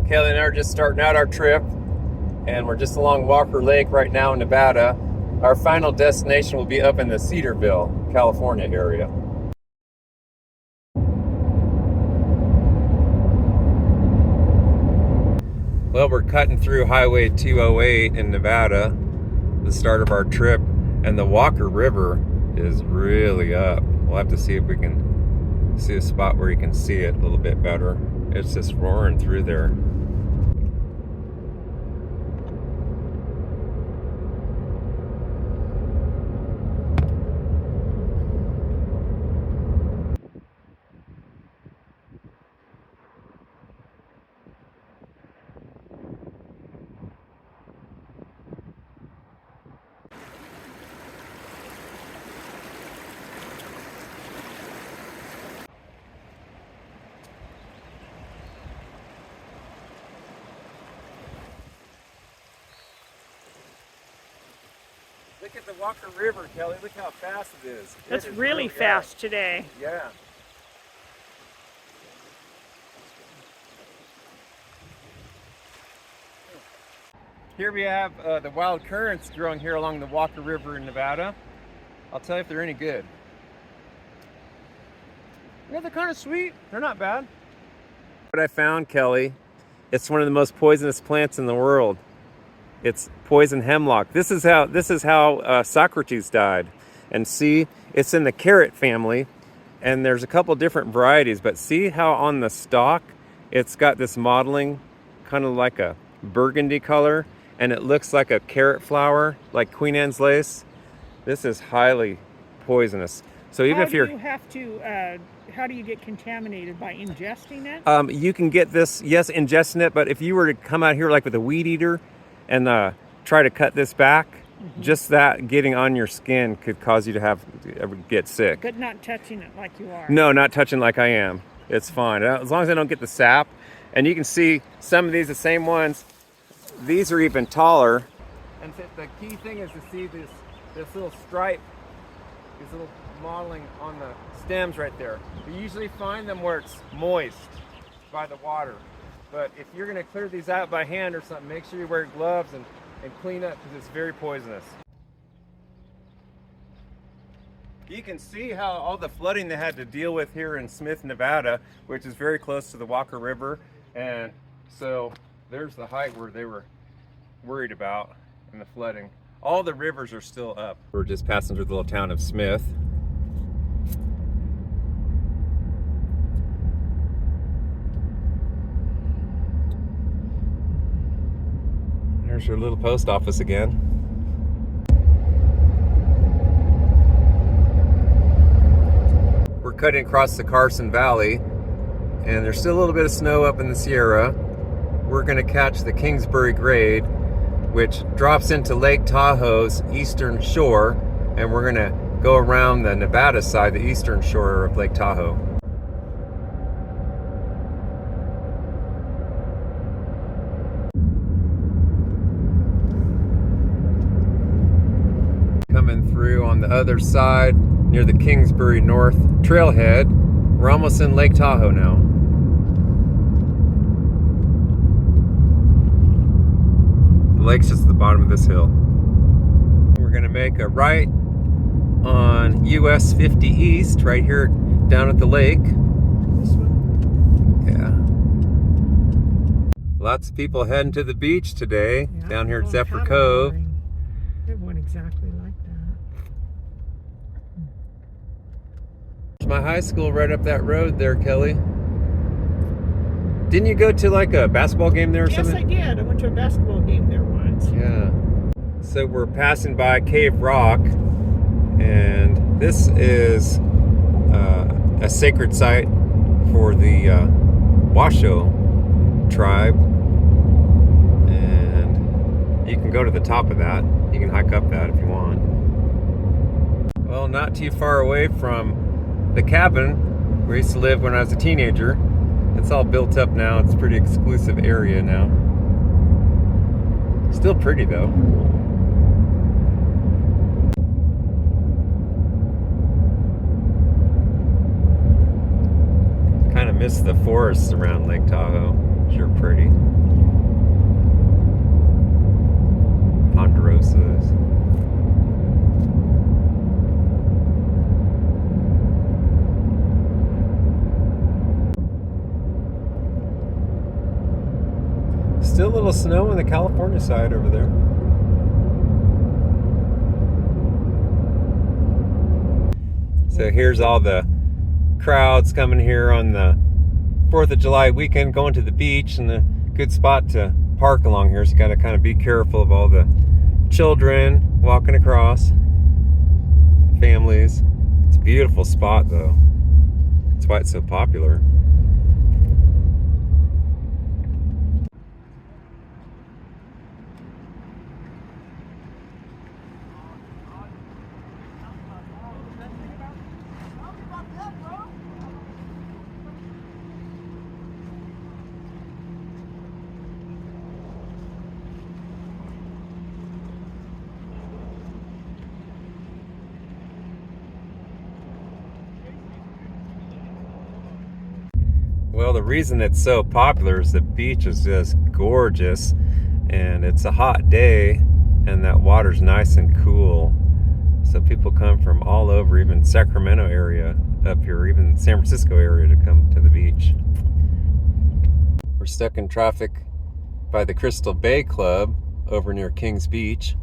Kellie and I are just starting out our trip, and we're just along Walker Lake right now in Nevada. Our final destination will be up in the Cedarville, California area. Well, we're cutting through Highway 208 in Nevada, the start of our trip, and the Walker River is really up. We'll have to see if we can see a spot where you can see it a little bit better. It's just roaring through there. Look at the Walker River, Kellie. Look how fast it is. It's really fast today. Yeah. Here we have the wild currants growing here along the Walker River in Nevada. I'll tell you if they're any good. Yeah, they're kind of sweet. They're not bad. What I found, Kellie, it's one of the most poisonous plants in the world. It's poison hemlock. This is how Socrates died. And see, it's in the carrot family, and there's a couple different varieties, but see how on the stalk it's got this modeling, kind of like a burgundy color, and it looks like a carrot flower, like Queen Anne's lace. This is highly poisonous. So even if you're... How do you get contaminated? By ingesting it? You can get this, yes, ingesting it, but if you were to come out here like with a weed eater and try to cut this back, just that getting on your skin could cause you to get sick. But not touching it like you are. No, not touching like I am. It's fine. As long as I don't get the sap. And you can see some of these, the same ones, these are even taller. And the key thing is to see this little stripe, this little modeling on the stems right there. You usually find them where it's moist by the water. But if you're going to clear these out by hand or something, make sure you wear gloves and clean up, because it's very poisonous. You can see how all the flooding they had to deal with here in Smith, Nevada, which is very close to the Walker River. And so there's the height where they were worried about in the flooding. All the rivers are still up. We're just passing through the little town of Smith. There's your little post office again. We're cutting across the Carson Valley, and there's still a little bit of snow up in the Sierra. We're going to catch the Kingsbury Grade, which drops into Lake Tahoe's eastern shore, and we're going to go around the Nevada side, the eastern shore of Lake Tahoe. Coming through on the other side near the Kingsbury North trailhead. We're almost in Lake Tahoe now. The lake's just at the bottom of this hill. We're gonna make a right on US 50 East right here down at the lake. This one? Yeah. Lots of people heading to the beach today, Yeah, down here at Zephyr Cove. Everyone exactly like that. My high school right up that road there, Kellie. Didn't you go to like a basketball game there or something? Yes, I did. I went to a basketball game there once. Yeah. So we're passing by Cave Rock, and this is a sacred site for the Washoe tribe, and you can go to the top of that. You can hike up that if you want. Well, not too far away from the cabin where I used to live when I was a teenager. It's all built up now. It's a pretty exclusive area now. Still pretty though. Kind of miss the forests around Lake Tahoe. Sure pretty. Ponderosas. Still a little snow on the California side over there. So here's all the crowds coming here on the 4th of July weekend, going to the beach, and a good spot to park along here. So you got to kind of be careful of all the children walking across, families. It's a beautiful spot though. That's why it's so popular. Well, the reason it's so popular is the beach is just gorgeous, and it's a hot day, and that water's nice and cool. So people come from all over, even Sacramento area up here, even San Francisco area, to come to the beach. We're stuck in traffic by the Crystal Bay Club over near Kings Beach.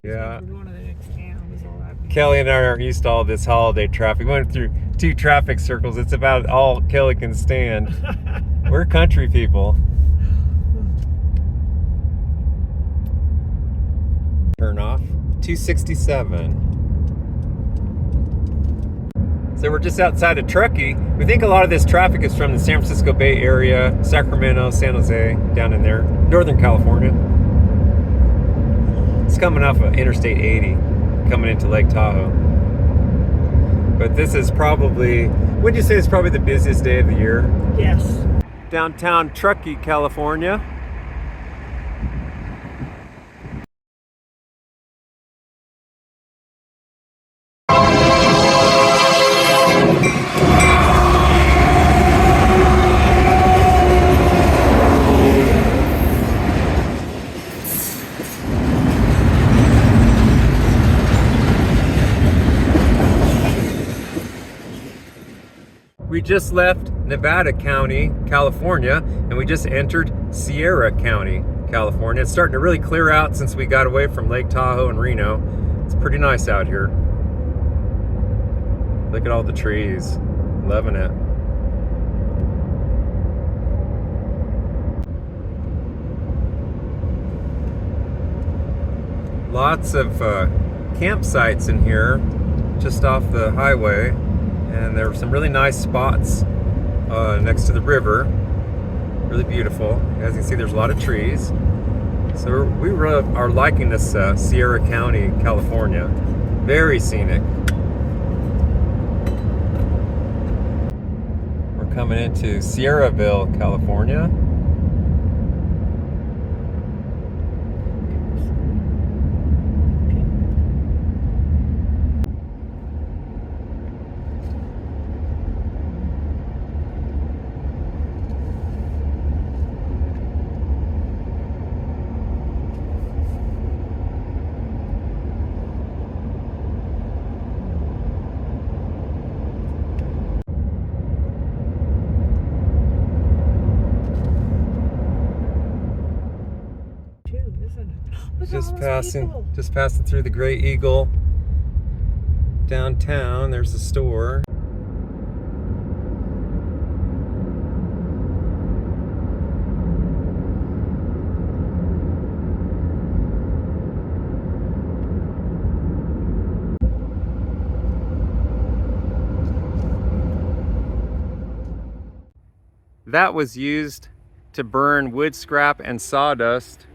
Yeah. We're going to the next town. Is all that. Kelly and I are used to all this holiday traffic. We went through 2 traffic circles. It's about all Kelly can stand. We're country people. Turn off. 267. So we're just outside of Truckee. We think a lot of this traffic is from the San Francisco Bay Area, Sacramento, San Jose, down in there, Northern California. It's coming off of Interstate 80, coming into Lake Tahoe. But this is probably, would you say it's probably the busiest day of the year? Yes. Downtown Truckee, California. We just left Nevada County, California, and we just entered Sierra County, California. It's starting to really clear out since we got away from Lake Tahoe and Reno. It's pretty nice out here. Look at all the trees. Loving it. Lots of campsites in here, just off the highway. And there were some really nice spots next to the river. Really beautiful. As you can see, there's a lot of trees. So we really are liking this Sierra County, California. Very scenic. We're coming into Sierraville, California. Just passing through the Grayeagle downtown. There's the store. That was used to burn wood scrap and sawdust.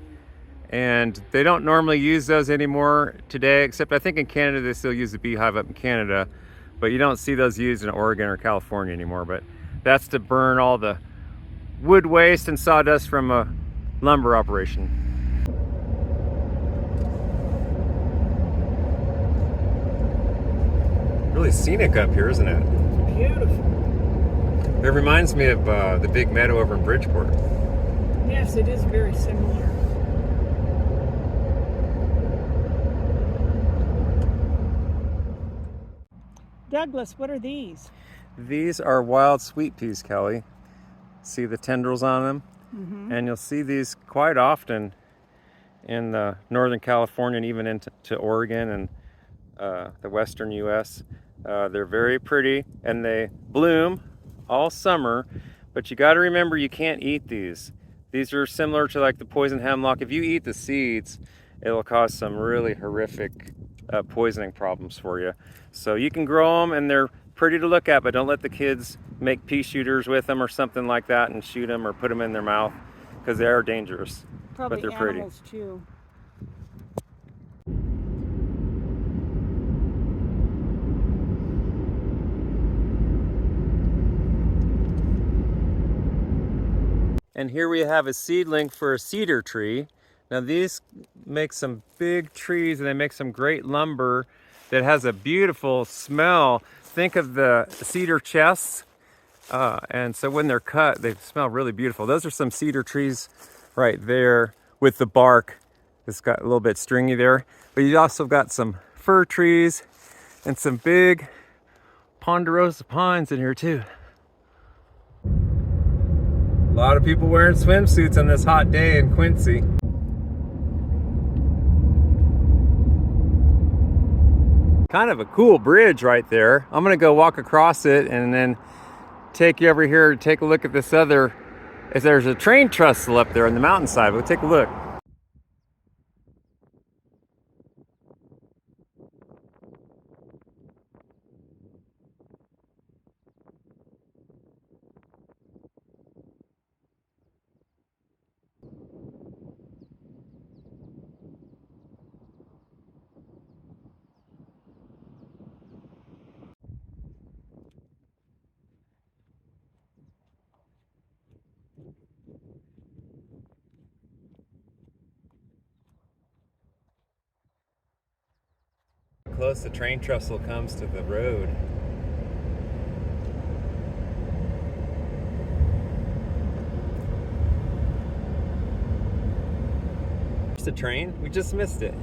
And they don't normally use those anymore today, except I think in Canada they still use the beehive up in Canada, but you don't see those used in Oregon or California anymore. But that's to burn all the wood waste and sawdust from a lumber operation. Really scenic up here, isn't it? Beautiful. It reminds me of the big meadow over in Bridgeport. Yes, it is very similar. Douglas, what are these? These are wild sweet peas, Kelly. See the tendrils on them? Mm-hmm. And you'll see these quite often in Northern California and even into Oregon and the western U.S. They're very pretty and they bloom all summer, but you got to remember you can't eat these. These are similar to like the poison hemlock. If you eat the seeds, it'll cause some really horrific poisoning problems for you. So you can grow them and they're pretty to look at, but don't let the kids make pea shooters with them or something like that and shoot them or put them in their mouth, because they are dangerous. Probably but they're pretty. animals too. And here we have a seedling for a cedar tree. Now these make some big trees and they make some great lumber that has a beautiful smell. Think of the cedar chests. And so when they're cut, they smell really beautiful. Those are some cedar trees right there with the bark. It's got a little bit stringy there. But you also got some fir trees and some big ponderosa pines in here too. A lot of people wearing swimsuits on this hot day in Quincy. Kind of a cool bridge right there. I'm gonna go walk across it and then take you over here to take a look at this other. There's a train trestle up there on the mountainside. We'll take a look. Close the train trestle comes to the road. There's the train. We just missed it.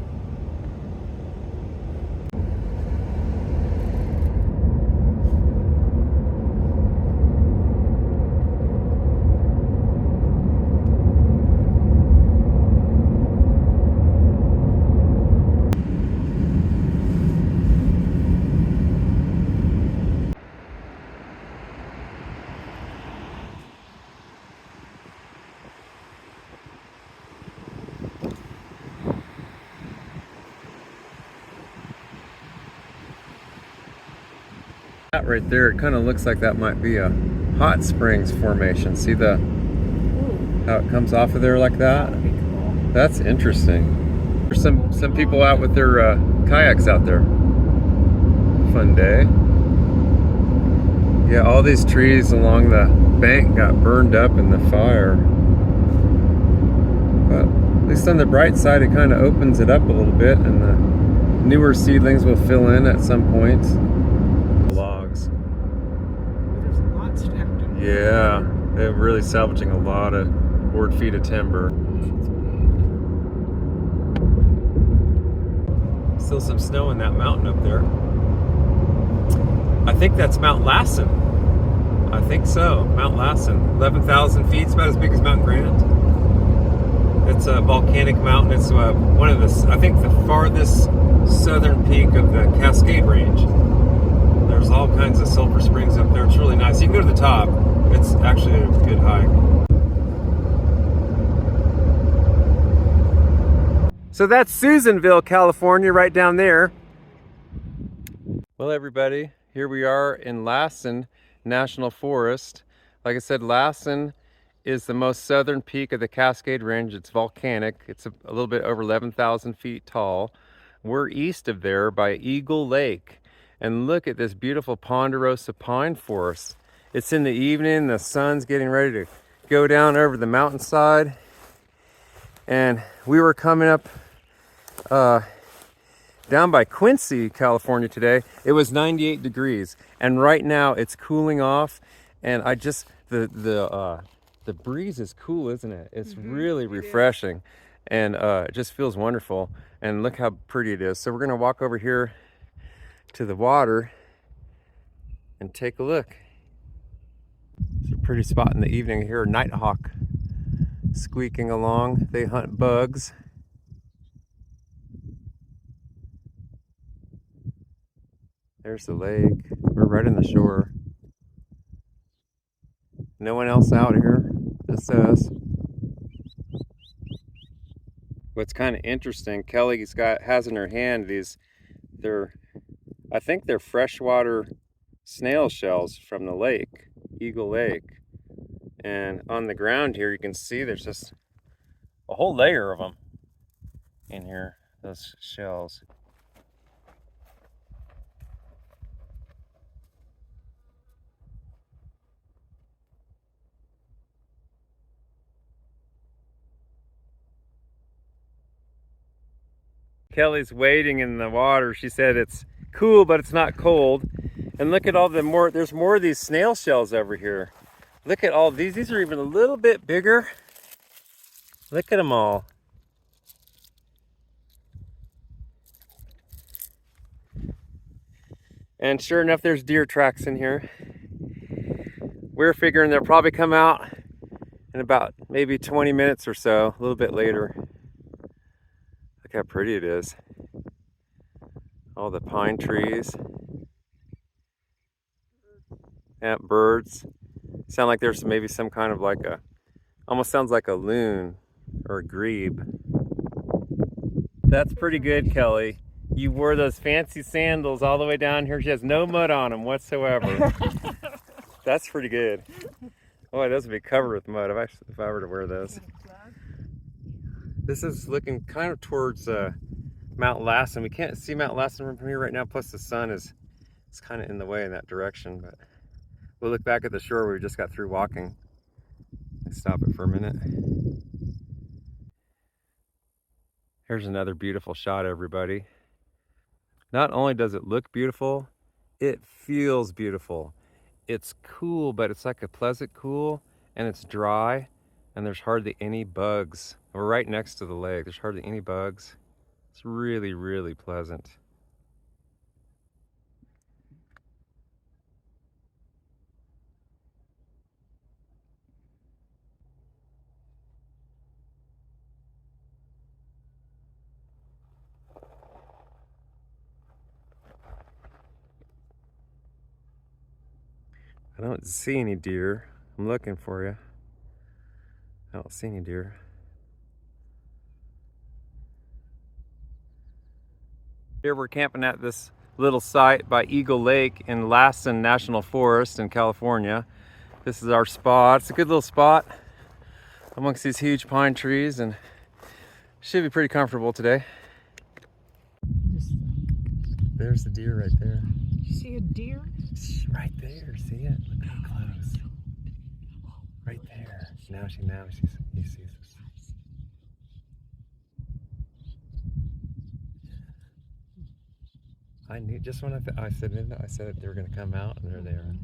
That right there, it kind of looks like that might be a hot springs formation. See the how it comes off of there like that? That'd be cool. That's interesting. There's some people out with their kayaks out there. Fun day. Yeah, all these trees along the bank got burned up in the fire. But at least on the bright side, it kind of opens it up a little bit, and the newer seedlings will fill in at some point. Logs. There's a lot stacked in there. Yeah, they're really salvaging a lot of board feet of timber. Still some snow in that mountain up there. I think that's Mount Lassen. I think so, Mount Lassen. 11,000 feet, it's about as big as Mount Grant. It's a volcanic mountain. It's one of the, I think the farthest southern peak of the Cascade Range. There's all kinds of sulfur springs up there. It's really nice. You can go to the top. It's actually a good hike. So that's Susanville, California, right down there. Well, everybody, here we are in Lassen National Forest. Like I said, Lassen is the most southern peak of the Cascade Range. It's volcanic. It's a little bit over 11,000 feet tall. We're east of there by Eagle Lake. And look at this beautiful ponderosa pine forest. It's in the evening, the sun's getting ready to go down over the mountainside. And we were coming up down by Quincy, California today. It was 98 degrees. And right now it's cooling off And I just the breeze is cool, isn't it? It's really It is. refreshing, and it just feels wonderful. And look how pretty it is. So we're gonna walk over here to the water and take a look. It's a pretty spot in the evening. I hear a nighthawk squeaking along. They hunt bugs. There's the lake. We're right on the shore. No one else out here, just us. What's kind of interesting, Kellie's has in her hand I think they're freshwater snail shells from the lake, Eagle Lake. And on the ground here, you can see there's just a whole layer of them in here, those shells. Kellie's wading in the water. She said it's cool, but it's not cold. And look at all there's more of these snail shells over here. Look at all these. These are even a little bit bigger. Look at them all. And sure enough, there's deer tracks in here. We're figuring they'll probably come out in about maybe 20 minutes or so, a little bit later. Look how pretty it is. All the pine trees. Yeah, birds. Sound like there's maybe some kind of like almost sounds like a loon or a grebe. That's pretty good, Kellie. You wore those fancy sandals all the way down here. She has no mud on them whatsoever. That's pretty good. Boy, those would be covered with mud if I were to wear those. This is looking kind of towards Mount Lassen. We can't see Mount Lassen from here right now, plus the sun is kind of in the way in that direction. But we'll look back at the shore where we just got through walking. Let's stop it for a minute. Here's another beautiful shot, everybody. Not only does it look beautiful, it feels beautiful. It's cool, but it's like a pleasant cool, and it's dry, and there's hardly any bugs. We're right next to the lake. There's hardly any bugs. It's really, really pleasant. I don't see any deer. I'm looking for you. I don't see any deer. Here we're camping at this little site by Eagle Lake in Lassen National Forest in California. This is our spot. It's a good little spot amongst these huge pine trees, and should be pretty comfortable today. There's the deer right there. You see a deer? Right there, see it? Look how close. Right there. He sees us. I knew just when I said they were going to come out, and there they are.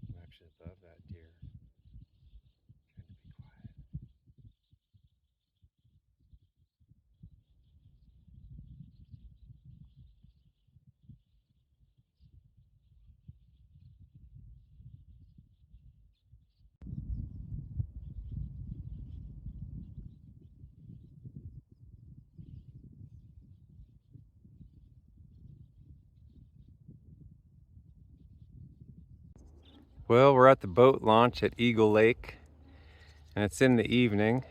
I'm actually above that deer. Trying to be quiet. Well, we're at the boat launch at Eagle Lake, and it's in the evening.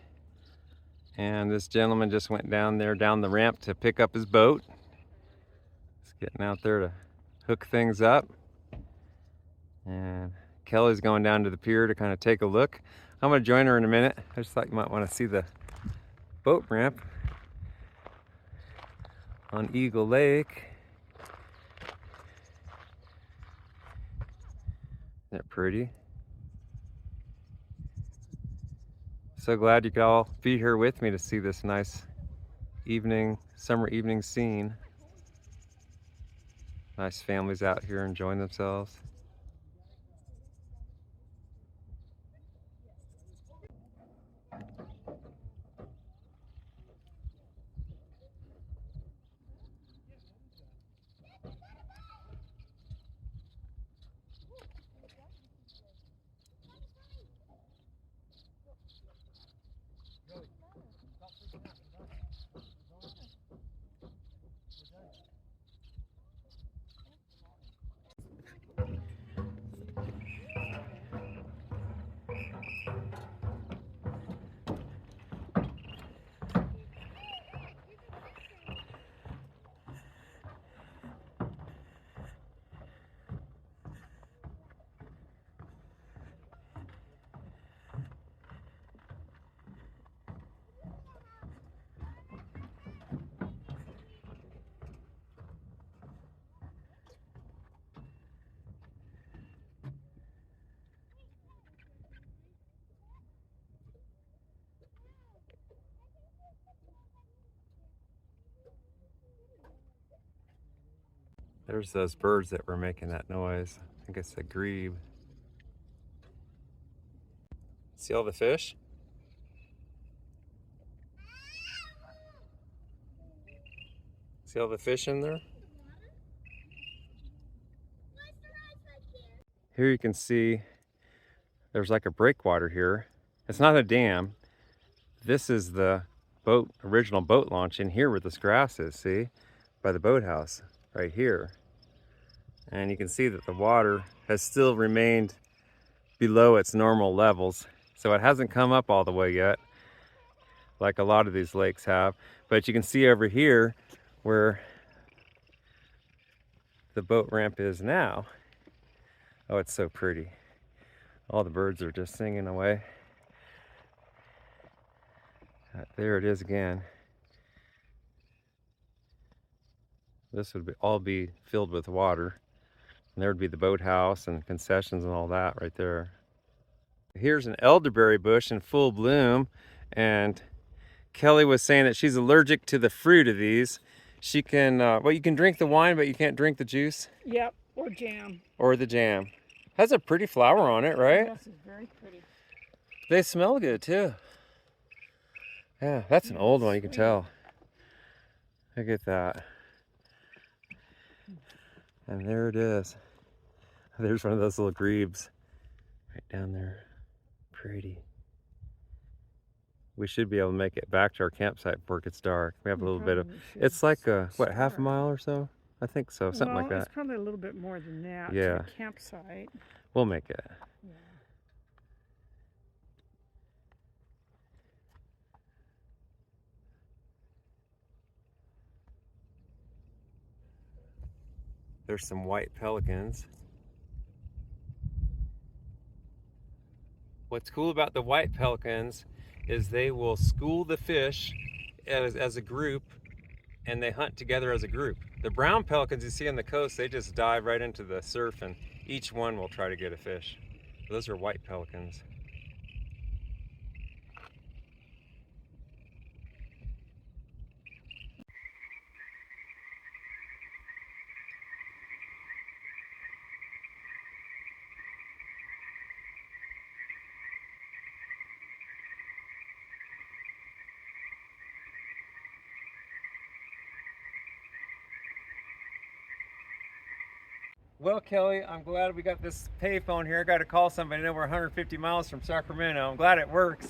And this gentleman just went down the ramp to pick up his boat. He's getting out there to hook things up. And Kellie's going down to the pier to kind of take a look. I'm going to join her in a minute. I just thought you might want to see the boat ramp. on Eagle Lake. Isn't it pretty? So glad you could all be here with me to see this nice evening, summer evening scene. Nice families out here enjoying themselves. There's those birds that were making that noise. I think it's a grebe. See all the fish? See all the fish in there? Here you can see there's like a breakwater here. It's not a dam. This is the original boat launch in here where this grass is, see? By the boathouse, right here. And you can see that the water has still remained below its normal levels. So it hasn't come up all the way yet, like a lot of these lakes have. But you can see over here where the boat ramp is now. Oh, it's so pretty. All the birds are just singing away. There it is again. This would all be filled with water. And there would be the boathouse and concessions and all that right there. Here's an elderberry bush in full bloom, and Kelly was saying that she's allergic to the fruit of these. She can, well, you can drink the wine, but you can't drink the juice. Yep, or jam. Or the jam. Has a pretty flower on it, right? Yes, it's very pretty. They smell good too. Yeah, that's an old one, you can tell. Look at that. And there it is. There's one of those little grebes right down there. Pretty. We should be able to make it back to our campsite before it gets dark. We have a little bit of, it's like a, what, half a mile or so? I think so, something like that. It's probably a little bit more than that to Yeah. the campsite. We'll make it. Yeah. There's some white pelicans. What's cool about the white pelicans is they will school the fish as a group, and they hunt together as a group. The brown pelicans you see on the coast, they just dive right into the surf, and each one will try to get a fish. Those are white pelicans. Well, Kelly, I'm glad we got this payphone here. I got to call somebody. I know we're 150 miles from Sacramento. I'm glad it works.